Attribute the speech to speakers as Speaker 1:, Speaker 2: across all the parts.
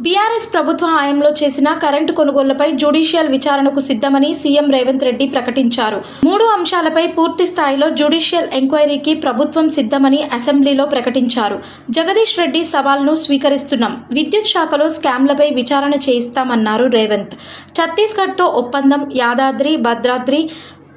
Speaker 1: BRS ప్రభుత్వ హయాంలో చేసిన కరెంటు కొనుగోళ్లపై జ్యుడిషియల్ విచారణకు సిద్ధమని సీఎం రేవంత్ రెడ్డి ప్రకటించారు. 3 అంశాలపై పూర్తి స్థాయిలో జ్యుడిషియల్ ఎంక్వైరీకి ప్రభుత్వం సిద్ధమని అసెంబ్లీలో ప్రకటించారు. జగదీష్ రెడ్డి సవాల్ను స్వీకరిస్తున్నాం, విద్యుత్ శాఖలో స్కామ్లపై విచారణ చేయిస్తామన్నారు రేవంత్. ఛత్తీస్గఢ్తో ఒప్పందం, యాదాద్రి భద్రాద్రి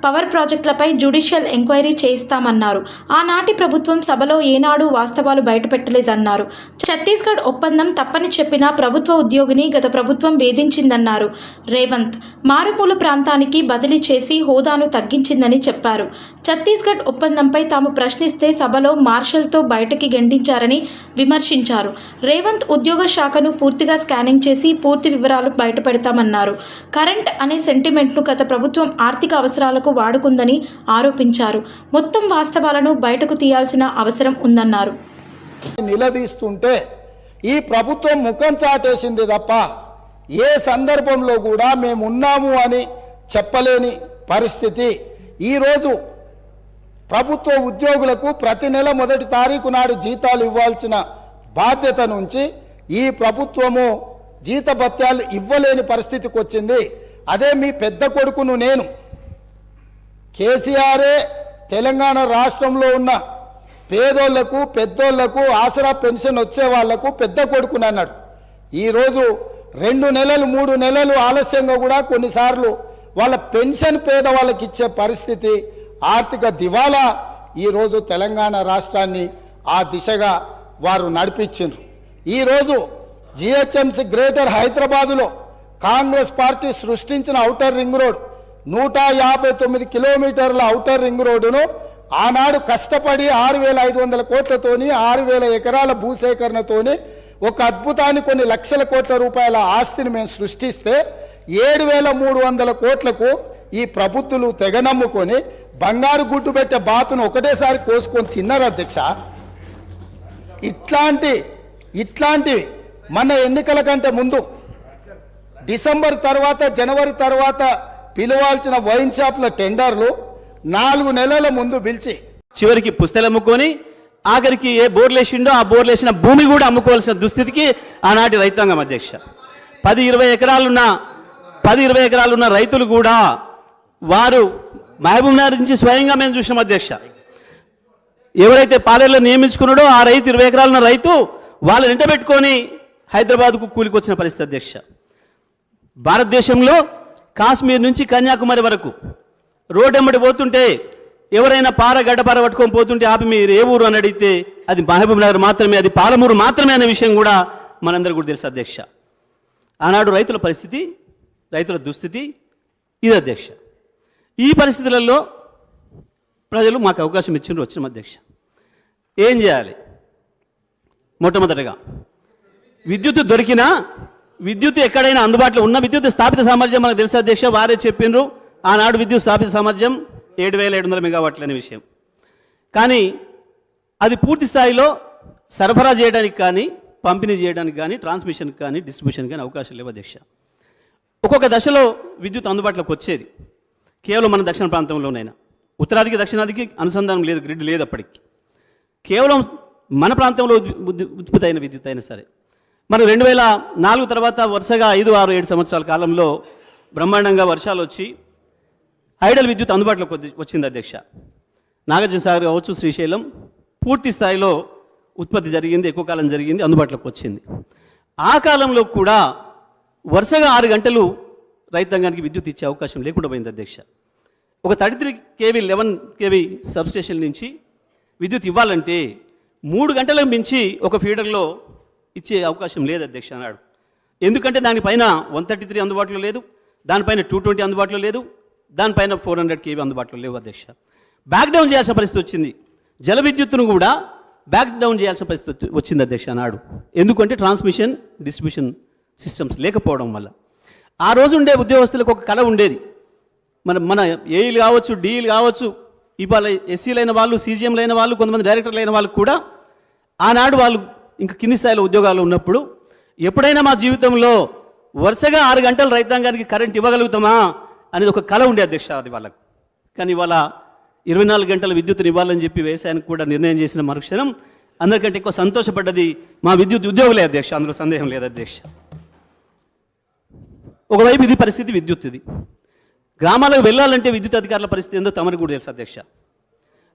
Speaker 1: పవర్ ప్రాజెక్టులపై జ్యుడిషియల్ ఎంక్వైరీ చేయిస్తామన్నారు. ఆనాటి ప్రభుత్వం సభలో ఏనాడు వాస్తవాలు బయటపెట్టలేదన్నారు. ఛత్తీస్గఢ్ ఒప్పందం తప్పని చెప్పిన ప్రభుత్వ ఉద్యోగిని గత ప్రభుత్వం వేధించిందన్నారు రేవంత్. మారుమూల ప్రాంతానికి బదిలీ చేసి హోదాను తగ్గించిందని చెప్పారు. ఛత్తీస్గఢ్ ఒప్పందంపై తాము ప్రశ్నిస్తే సభలో మార్షల్తో బయటకి గెంటించారని విమర్శించారు. రేవంత్ ఉద్యోగ శాఖను పూర్తిగా స్కానింగ్ చేసి పూర్తి వివరాలు బయటపెడతామన్నారు. కరెంట్ అనే సెంటిమెంట్ను గత ప్రభుత్వం ఆర్థిక అవసరాలకు వాడుకుందని ఆరోపించారు. మొత్తం వాస్తవాలను బయటకు తీయాల్సిన అవసరం ఉందన్నారు.
Speaker 2: నిలదీస్తుంటే ఈ ప్రభుత్వం ముఖం చాటేసింది తప్ప ఏ సందర్భంలో కూడా మేము ఉన్నాము అని చెప్పలేని పరిస్థితి. ఈరోజు ప్రభుత్వ ఉద్యోగులకు ప్రతి నెల 1వ తారీఖు నాడు జీతాలు ఇవ్వాల్సిన బాధ్యత నుంచి ఈ ప్రభుత్వము జీతభత్యాలు ఇవ్వలేని పరిస్థితికి వచ్చింది. అదే మీ పెద్ద కొడుకును నేను, కేసీఆరే తెలంగాణ రాష్ట్రంలో ఉన్న పేదోళ్లకు పెద్దోళ్లకు ఆసరా పెన్షన్ వచ్చే వాళ్లకు పెద్ద కొడుకుని అన్నాడు. ఈరోజు 2 నెలలు 3 నెలలు ఆలస్యంగా కూడా కొన్నిసార్లు వాళ్ళ పెన్షన్ పేదవాళ్ళకి ఇచ్చే పరిస్థితి, ఆర్థిక దివాలా ఈరోజు తెలంగాణ రాష్ట్రాన్ని ఆ దిశగా వారు నడిపించారు. ఈరోజు జిహెచ్ఎంసీ గ్రేటర్ హైదరాబాదులో కాంగ్రెస్ పార్టీ సృష్టించిన ఔటర్ రింగ్ రోడ్ 159 కిలోమీటర్ల ఔటర్ రింగ్ రోడ్డును ఆనాడు కష్టపడి 6,500 కోట్లతోని 6,000 ఎకరాల భూసేకరణతోని ఒక అద్భుతాన్ని కొన్ని లక్షల కోట్ల రూపాయల ఆస్తిని మేము సృష్టిస్తే 7,300 కోట్లకు ఈ ప్రబుద్ధులు తెగనమ్ముకొని బంగారు గుడ్డు పెట్టే బాతును ఒకటేసారి కోసుకొని తిన్నారు అధ్యక్ష. ఇట్లాంటి మన ఎన్నికల కంటే ముందు డిసెంబర్ తర్వాత జనవరి తర్వాత పిలవాల్సిన వైన్ షాప్ల టెండర్లు 4 నెలల ముందు పిలిచి
Speaker 3: చివరికి పుస్తలు అమ్ముకొని ఆఖరికి ఏ బోర్లేసిండో ఆ బోర్లేసిన భూమి కూడా అమ్ముకోవాల్సిన దుస్థితికి ఆనాటి రైతాంగం అధ్యక్ష. 10-20 ఎకరాలున్న రైతులు కూడా వారు మహబూబ్నగర్ నుంచి స్వయంగా మేము చూసినాం అధ్యక్ష. ఎవరైతే పాలేరులో నియమించుకున్నాడో ఆ రైతు 20 ఎకరాలున్న రైతు వాళ్ళు వెంటబెట్టుకొని హైదరాబాద్కు కూలికి వచ్చిన పరిస్థితి అధ్యక్ష. భారతదేశంలో కాశ్మీర్ నుంచి కన్యాకుమారి వరకు రోడ్డు ఎమ్మడి పోతుంటే ఎవరైనా గడ్డపార పట్టుకొని పోతుంటే ఆపి మీరు ఏ ఊరు అని అడిగితే అది మహబూబ్నగర్ మాత్రమే, అది పాలమూరు మాత్రమే అనే విషయం కూడా మనందరికీ కూడా తెలుసు అధ్యక్ష. ఆనాడు రైతుల పరిస్థితి, రైతుల దుస్థితి ఇది అధ్యక్ష. ఈ పరిస్థితులలో ప్రజలు మాకు అవకాశం ఇచ్చిండ్రు, వచ్చిన అధ్యక్ష. ఏం చేయాలి? మొట్టమొదటిగా విద్యుత్ దొరికినా, విద్యుత్ ఎక్కడైనా అందుబాటులో ఉన్న విద్యుత్ స్థాపిత సామర్థ్యం మనకు తెలుసు అధ్యక్ష. వారే చెప్పిండ్రు ఆనాడు విద్యుత్ స్థాపిత సామర్థ్యం 7,700 మెగావాట్లు అనే విషయం. కానీ అది పూర్తి స్థాయిలో సరఫరా చేయడానికి కానీ, పంపిణీ చేయడానికి కానీ, ట్రాన్స్మిషన్కి కానీ, డిస్ట్రిబ్యూషన్ కానీ అవకాశం లేవు అధ్యక్ష. ఒక్కొక్క దశలో విద్యుత్ అందుబాటులోకి వచ్చేది కేవలం మన దక్షిణ ప్రాంతంలోనైనా. ఉత్తరాదికి దక్షిణాదికి అనుసంధానం లేదు, గ్రిడ్ లేదు అప్పటికి. కేవలం మన ప్రాంతంలో ఉత్పత్తి అయిన విద్యుత్ అయినా సరే. మనం 2004 తర్వాత వరుసగా 5, 6, 7 సంవత్సరాల కాలంలో బ్రహ్మాండంగా వర్షాలు వచ్చి ఐడల్ విద్యుత్ అందుబాటులోకి వచ్చింది అధ్యక్ష. నాగార్జున సాగర్ కావచ్చు, శ్రీశైలం పూర్తి స్థాయిలో ఉత్పత్తి జరిగింది, ఎక్కువ కాలం జరిగింది, అందుబాటులోకి వచ్చింది. ఆ కాలంలో కూడా వరుసగా 6 గంటలు రైతాంగానికి విద్యుత్ ఇచ్చే అవకాశం లేకుండా పోయింది అధ్యక్ష. ఒక 33 kV 11 kV సబ్స్టేషన్ నుంచి విద్యుత్ ఇవ్వాలంటే 3 గంటలకు మించి ఒక ఫీడర్లో ఇచ్చే అవకాశం లేదు అధ్యక్ష అన్నాడు. ఎందుకంటే దానిపైన 133 అందుబాటులో లేదు, దానిపైన 220 అందుబాటులో లేదు, దానిపైన 400 kV అందుబాటులో లేవు అధ్యక్ష. బ్యాక్ డౌన్ చేయాల్సిన పరిస్థితి వచ్చింది. జల విద్యుత్తును కూడా బ్యాక్ డౌన్ చేయాల్సిన పరిస్థితి వచ్చింది అధ్యక్ష అన్నాడు. ఎందుకంటే ట్రాన్స్మిషన్ డిస్ట్రిబ్యూషన్ సిస్టమ్స్ లేకపోవడం వల్ల. ఆ రోజు ఉండే ఉద్యోగస్తులకు ఒక కళ ఉండేది. మన ఏఈలు కావచ్చు, డిఈలు కావచ్చు, ఇవాళ ఎస్సీలైన వాళ్ళు, సీజీఎంలైన వాళ్ళు, కొంతమంది డైరెక్టర్లు అయిన వాళ్ళు కూడా ఆనాడు వాళ్ళు ఇంకా కింది స్థాయిలో ఉద్యోగాలు ఉన్నప్పుడు ఎప్పుడైనా మా జీవితంలో వరుసగా 6 గంటలు రైతాంగానికి కరెంట్ ఇవ్వగలుగుతామా అనేది ఒక కళ ఉండే అధ్యక్ష అది వాళ్ళకు. కానీ ఇవాళ 24 గంటల విద్యుత్తుని ఇవ్వాలని చెప్పి వ్యవసాయానికి కూడా నిర్ణయం చేసిన మరుక్షణం అందరికంటే ఎక్కువ సంతోషపడ్డది మా విద్యుత్ ఉద్యోగులే అధ్యక్ష, అందులో సందేహం లేదు అధ్యక్ష. ఒకవైపు ఇది పరిస్థితి విద్యుత్ ఇది. గ్రామాలకు వెళ్ళాలంటే విద్యుత్ అధికారుల పరిస్థితి ఏందో తమరికి కూడా తెలుసు అధ్యక్ష.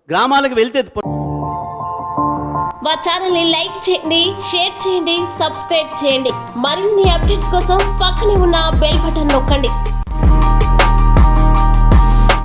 Speaker 3: గ్రామాలకు వెళ్తే
Speaker 4: మా ఛానల్ని లైక్ చేయండి, షేర్ చేయండి, సబ్స్క్రైబ్ చేయండి. మరిన్ని అప్డేట్స్ కోసం పక్కనే ఉన్న బెల్ బటన్ నొక్కండి.